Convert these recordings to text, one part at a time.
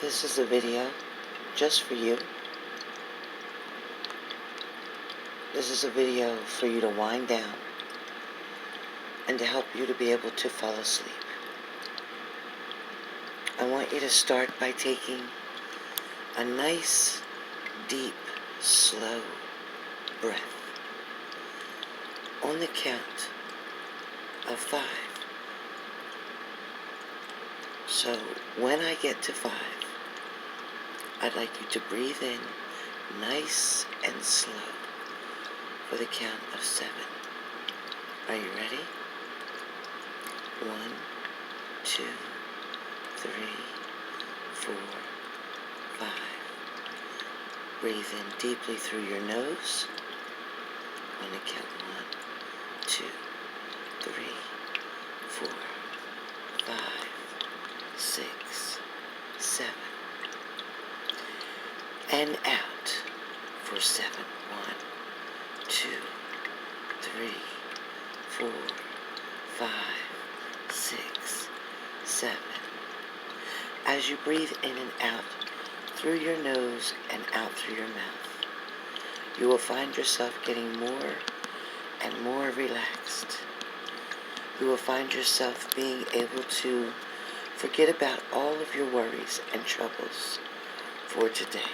This is a video just for you. This is a video for you to wind down and to help you to be able to fall asleep. I want you to start by taking a nice, deep, slow breath on the count of 5. So when I get to 5, I'd like you to breathe in nice and slow for the count of 7. Are you ready? 1, 2, 3, 4, 5. Breathe in deeply through your nose. On the count 1, 2, 3, 4, 5, 6, 7. And out for 7. 1, 2, 3, 4, 5, 6, 7. As you breathe in and out through your nose and out through your mouth, you will find yourself getting more and more relaxed. You will find yourself being able to forget about all of your worries and troubles for today.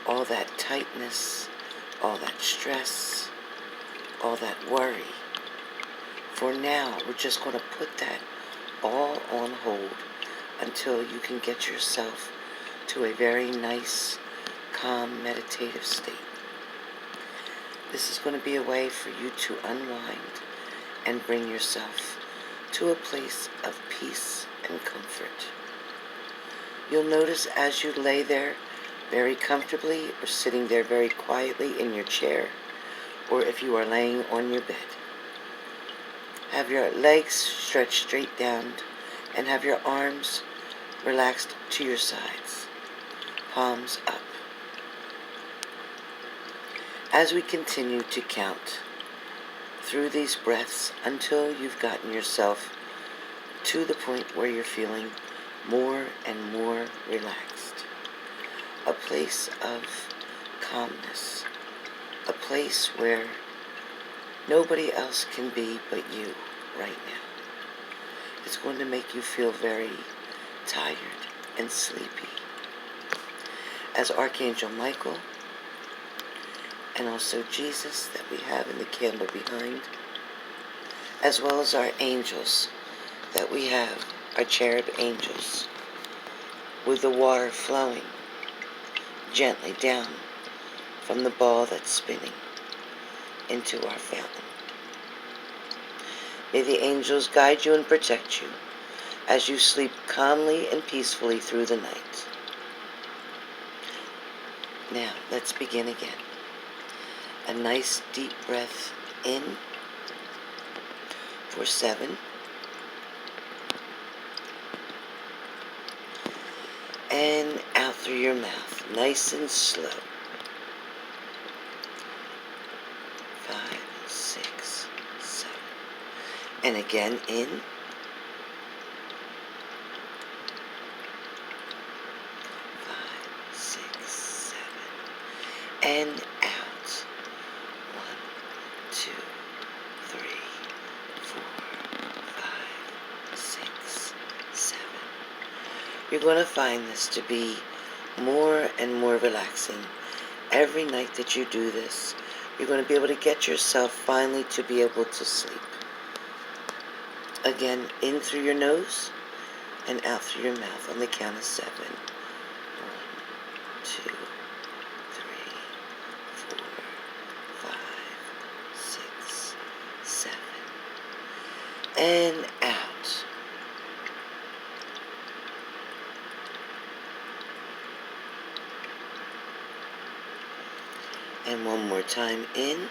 All that tightness, all that stress, all that worry. For now, we're just going to put that all on hold until you can get yourself to a very nice, calm, meditative state. This is going to be a way for you to unwind and bring yourself to a place of peace and comfort. You'll notice as you lay there very comfortably or sitting there very quietly in your chair, or if you are laying on your bed, have your legs stretched straight down and have your arms relaxed to your sides, palms up. As we continue to count through these breaths until you've gotten yourself to the point where you're feeling more and more relaxed. A place of calmness. A place where nobody else can be but you right now. It's going to make you feel very tired and sleepy. As Archangel Michael and also Jesus that we have in the candle behind, as well as our angels that we have, our cherub angels, with the water flowing gently down from the ball that's spinning into our fountain. May the angels guide you and protect you as you sleep calmly and peacefully through the night. Now, let's begin again. A nice deep breath in for 7. And out through your mouth, nice and slow. 5, 6, 7. And again in. 5, 6, 7. And out. 1, 2, 3, 4, 5, 6, 7. You're going to find this to be more and more relaxing. Every night that you do this, you're going to be able to get yourself finally to be able to sleep. Again, in through your nose and out through your mouth on the count of 7. 1, 2, 3, 4, 5, 6, 7. And out. And one more time in.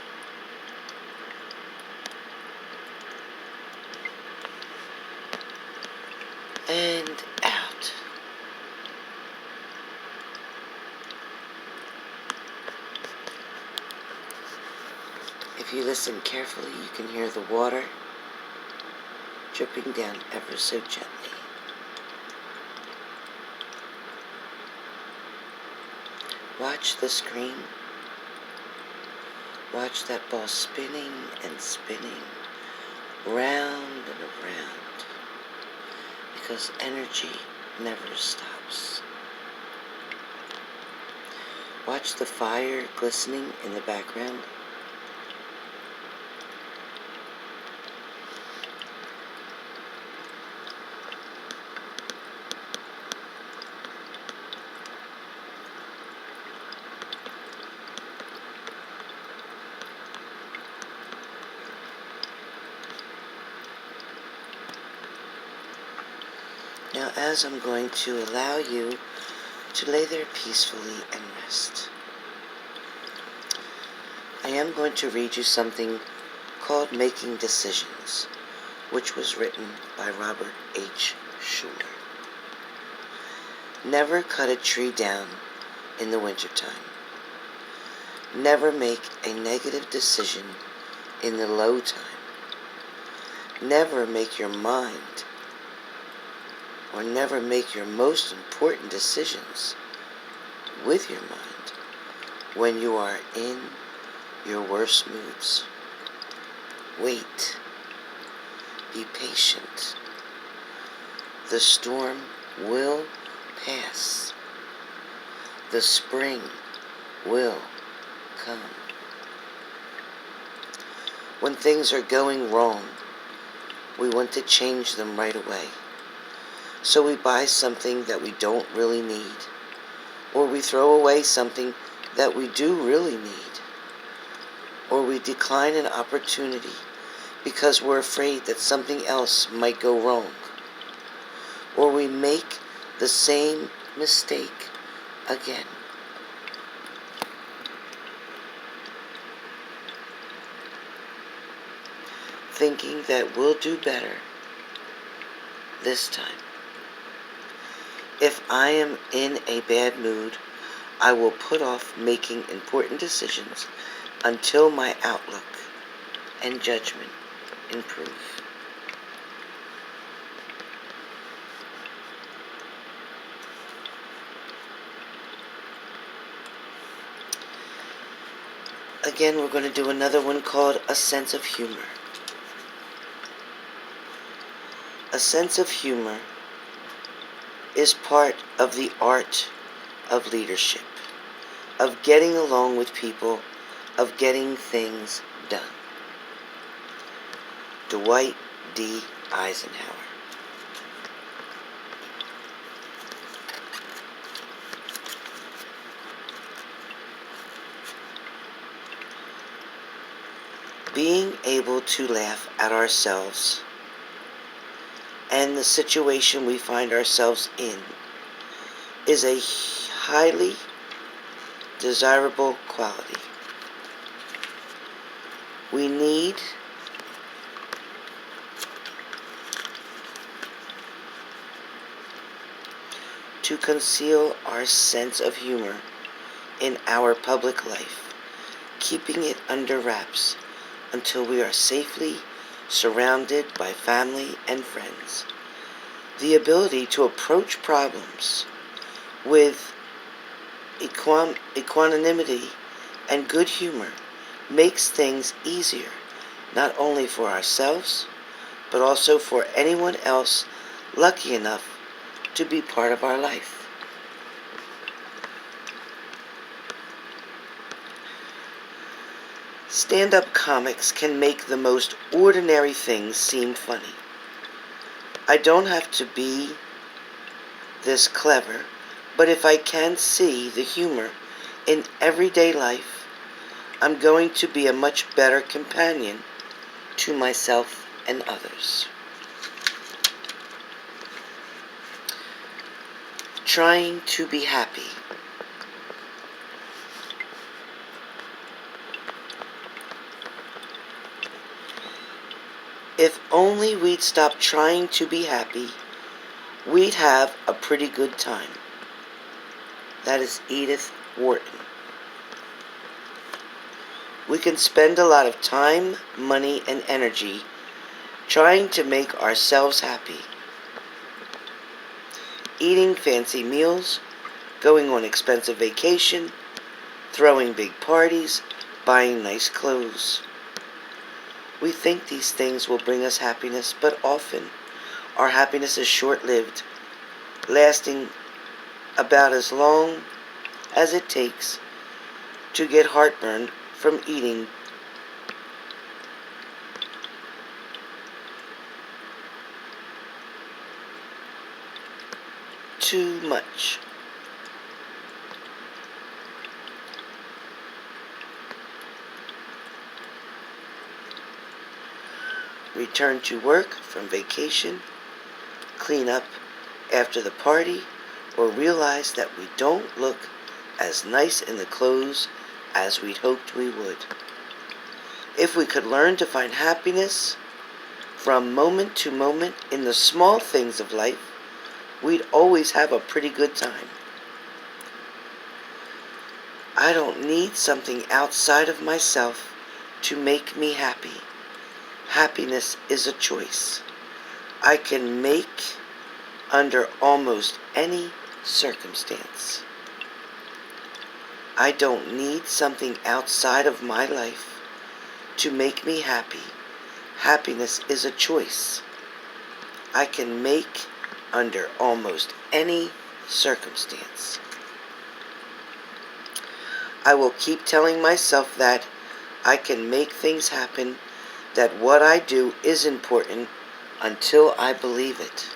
And out. If you listen carefully, you can hear the water dripping down ever so gently. Watch the screen. Watch that ball spinning and spinning, round and around, because energy never stops. Watch the fire glistening in the background. Now, as I'm going to allow you to lay there peacefully and rest, I am going to read you something called Making Decisions, which was written by Robert H. Schuller. Never cut a tree down in the wintertime. Never make a negative decision in the low time. Never make your mind or never make your most important decisions with your mind when you are in your worst moods. Wait. Be patient. The storm will pass. The spring will come. When things are going wrong, we want to change them right away. So we buy something that we don't really need, or we throw away something that we do really need, or we decline an opportunity because we're afraid that something else might go wrong, or we make the same mistake again. Thinking that we'll do better this time. If I am in a bad mood, I will put off making important decisions until my outlook and judgment improve. Again, we're going to do another one called A Sense of Humor. A sense of humor is part of the art of leadership, of getting along with people, of getting things done. Dwight D. Eisenhower. Being able to laugh at ourselves and the situation we find ourselves in is a highly desirable quality. We need to conceal our sense of humor in our public life, keeping it under wraps until we are safely surrounded by family and friends. The ability to approach problems with equanimity and good humor makes things easier, not only for ourselves, but also for anyone else lucky enough to be part of our life. Stand-up comics can make the most ordinary things seem funny. I don't have to be this clever, but if I can see the humor in everyday life, I'm going to be a much better companion to myself and others. Trying to be happy. If only we'd stop trying to be happy, we'd have a pretty good time. That is Edith Wharton. We can spend a lot of time, money, and energy trying to make ourselves happy. Eating fancy meals, going on expensive vacation, throwing big parties, buying nice clothes. We think these things will bring us happiness, but often our happiness is short-lived, lasting about as long as it takes to get heartburn from eating too much. Return to work from vacation, clean up after the party, or realize that we don't look as nice in the clothes as we'd hoped we would. If we could learn to find happiness from moment to moment in the small things of life, we'd always have a pretty good time. I don't need something outside of myself to make me happy. Happiness is a choice I can make under almost any circumstance. I don't need something outside of my life to make me happy. Happiness is a choice I can make under almost any circumstance. I will keep telling myself that I can make things happen, that what I do is important until I believe it.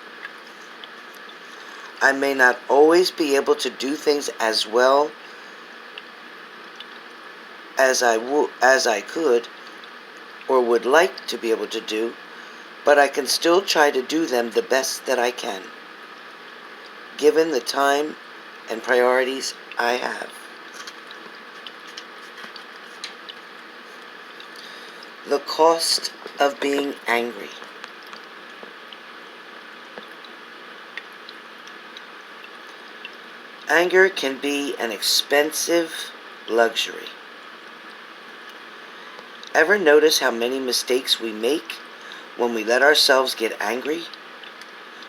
I may not always be able to do things as well as I could or would like to be able to do, but I can still try to do them the best that I can, given the time and priorities I have. The cost of being angry. Anger can be an expensive luxury. Ever notice how many mistakes we make when we let ourselves get angry?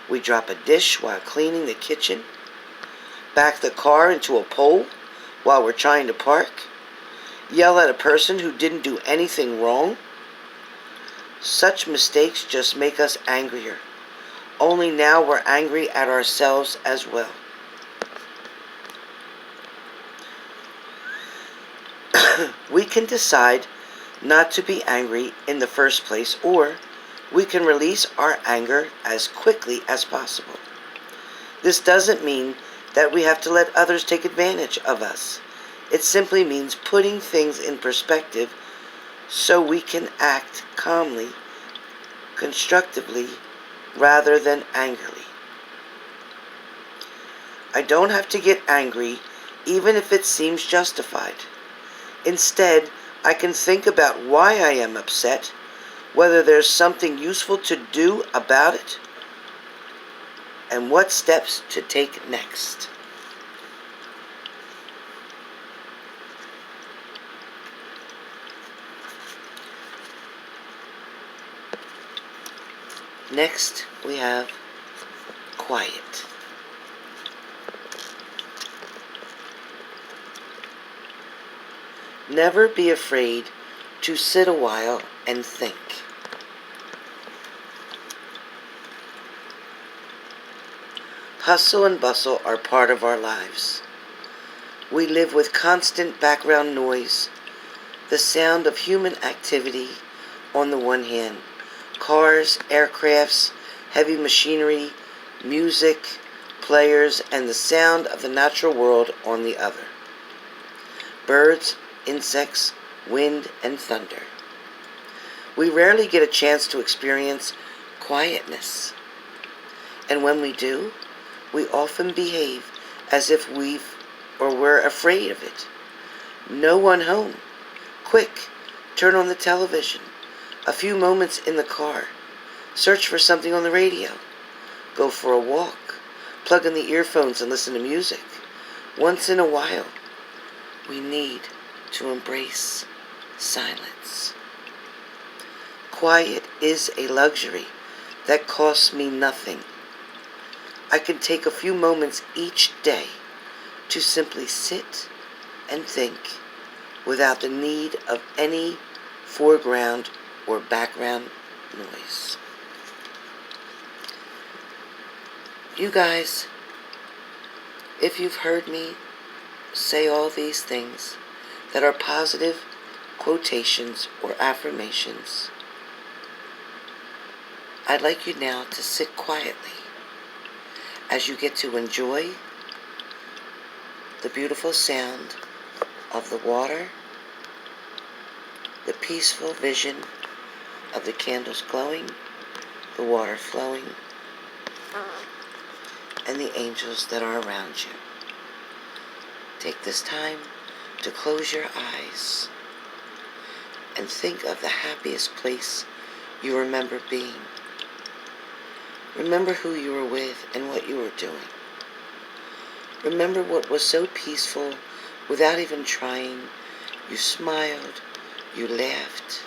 We drop a dish while cleaning the kitchen, back the car into a pole while we're trying to park, yell at a person who didn't do anything wrong. Such mistakes just make us angrier. Only now we're angry at ourselves as well. We can decide not to be angry in the first place, or we can release our anger as quickly as possible. This doesn't mean that we have to let others take advantage of us. It simply means putting things in perspective so we can act calmly, constructively, rather than angrily. I don't have to get angry even if it seems justified. Instead, I can think about why I am upset, whether there's something useful to do about it, and what steps to take next. Next, we have quiet. Never be afraid to sit a while and think. Hustle and bustle are part of our lives. We live with constant background noise, the sound of human activity on the one hand, cars, aircrafts, heavy machinery, music, players, and the sound of the natural world on the other. Birds, insects, wind, and thunder. We rarely get a chance to experience quietness. And when we do, we often behave as if we're afraid of it. No one home. Quick, turn on the television. A few moments in the car. Search for something on the radio. Go for a walk. Plug in the earphones and listen to music. Once in a while, we need to embrace silence. Quiet is a luxury that costs me nothing. I can take a few moments each day to simply sit and think without the need of any foreground or background noise. You guys, if you've heard me say all these things that are positive quotations or affirmations, I'd like you now to sit quietly as you get to enjoy the beautiful sound of the water, the peaceful vision of the candles glowing, the water flowing, and the angels that are around you. Take this time to close your eyes and think of the happiest place you remember being. Remember who you were with and what you were doing. Remember what was so peaceful without even trying. You smiled, you laughed,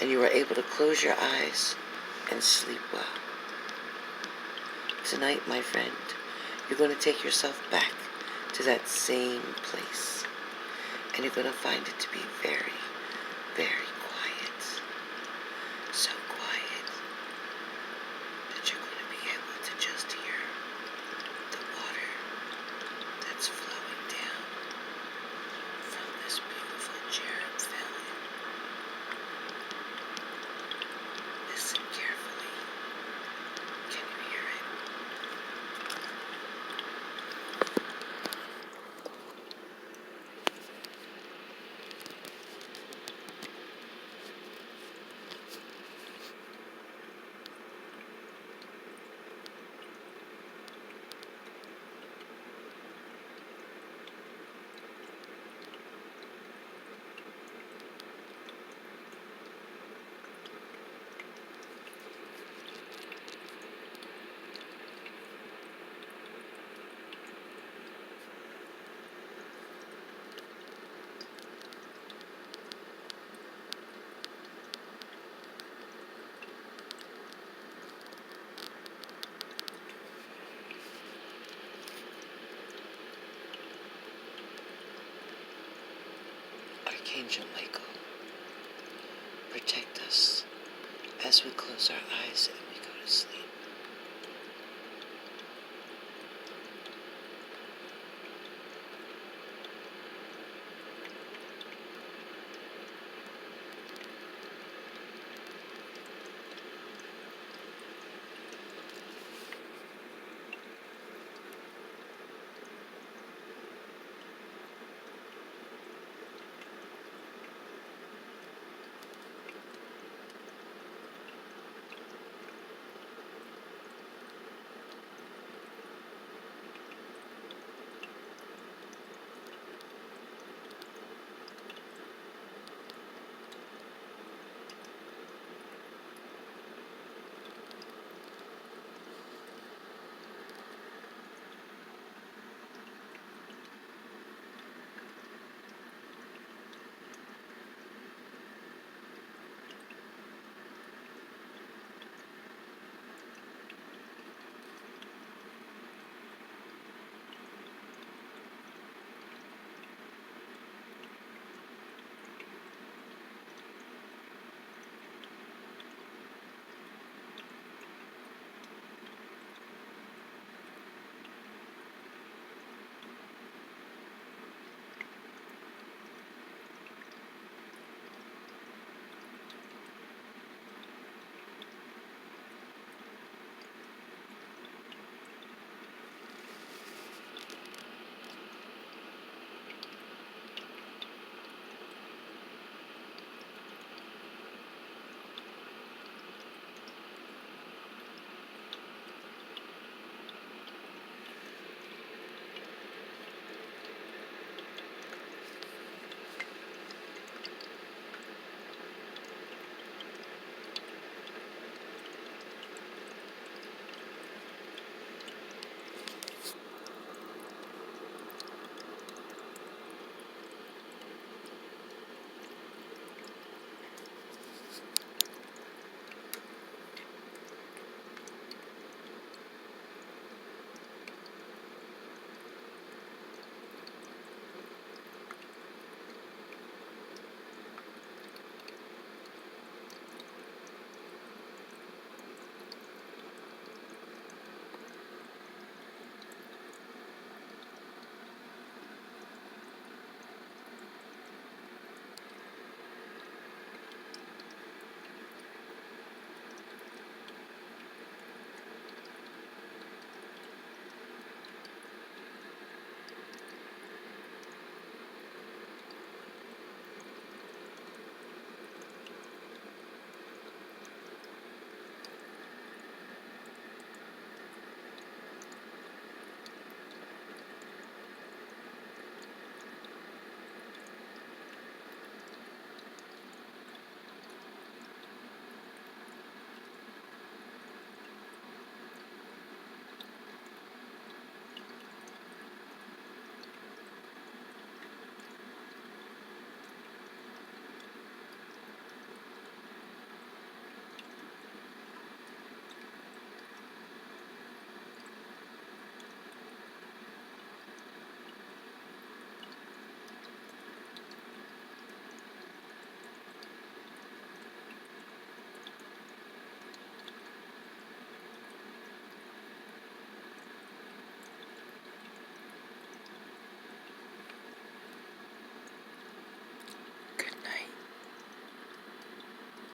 and you were able to close your eyes and sleep well. Tonight, my friend, you're going to take yourself back to that same place, and you're going to find it to be very, very quiet. So quiet that you're going to be able to just hear the water that's flowing down from this beautiful cherub fountain. Listen carefully. Can you hear it? Archangel Michael, protect us as we close our eyes and we go to sleep.